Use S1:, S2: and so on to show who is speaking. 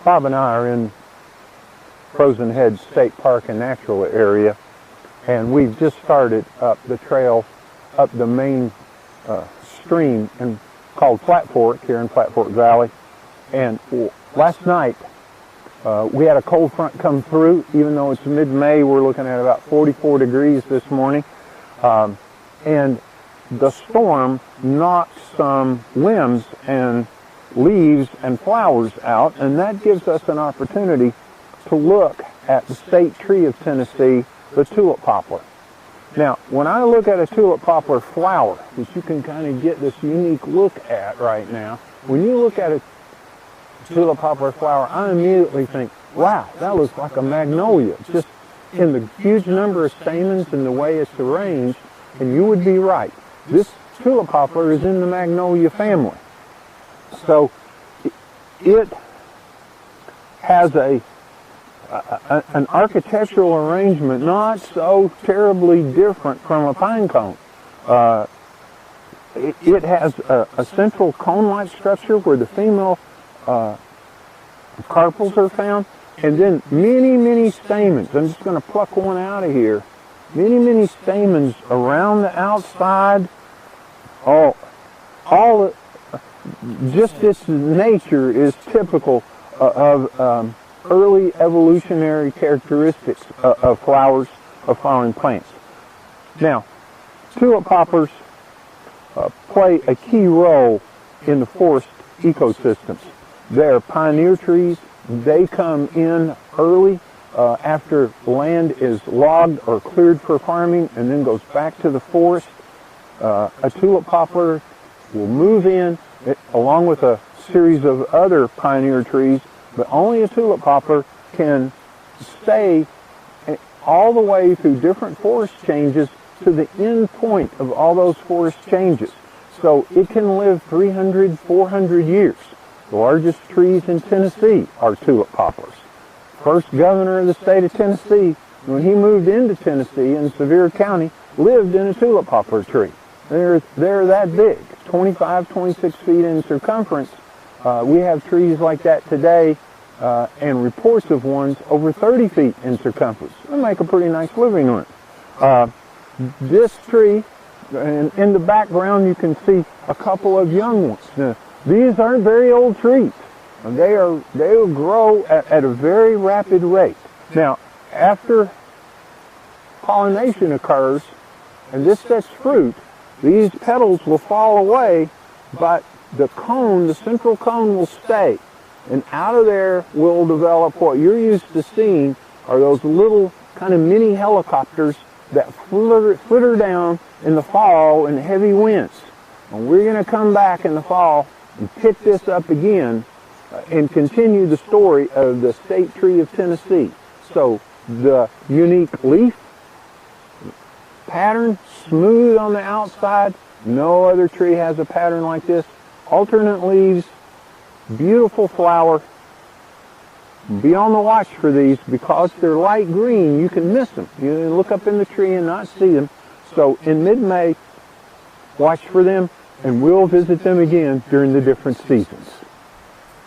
S1: Bob and I are in Frozen Head State Park and Natural Area, and we've just started up the trail up the main stream called Flat Fork here in Flat Fork Valley. And last night we had a cold front come through. Even though it's mid-May, we're looking at about 44 degrees this morning, and the storm knocked some limbs and leaves and flowers out, and that gives us an opportunity to look at the state tree of Tennessee, the tulip poplar. Now, when I look at a tulip poplar flower, which you can kind of get this unique look at right now, when you look at a tulip poplar flower, I immediately think, wow, that looks like a magnolia, just in the huge number of stamens and the way it's arranged. And you would be right. This tulip poplar is in the magnolia family. So it has an architectural arrangement not so terribly different from a pine cone. It has a central cone-like structure where the female carpels are found, and then many, many stamens. I'm just going to pluck one out of here. Many, many stamens around the outside. Just its nature is typical of early evolutionary characteristics of flowering plants. Now, tulip poplars play a key role in the forest ecosystems. They're pioneer trees. They come in early after land is logged or cleared for farming and then goes back to the forest. A tulip poplar will move in along with a series of other pioneer trees, but only a tulip poplar can stay all the way through different forest changes to the end point of all those forest changes. So it can live 300, 400 years. The largest trees in Tennessee are tulip poplars. First governor of the state of Tennessee, when he moved into Tennessee in Sevier County, lived in a tulip poplar tree. They're that big, 25, 26 feet in circumference. We have trees like that today, and reports of ones over 30 feet in circumference. They make a pretty nice living room. This tree, and in the background you can see a couple of young ones. Now, these aren't very old trees. They will grow at a very rapid rate. Now, after pollination occurs, and this sets fruit, these petals will fall away, but the cone, the central cone, will stay. And out of there will develop what you're used to seeing are those little kind of mini helicopters that flitter down in the fall in heavy winds. And we're going to come back in the fall and pick this up again and continue the story of the state tree of Tennessee. So the unique leaf pattern, smooth on the outside. No other tree has a pattern like this. Alternate leaves, beautiful flower. Be on the watch for these because they're light green. You can miss them. You can look up in the tree and not see them. So in mid-May, watch for them, and we'll visit them again during the different seasons.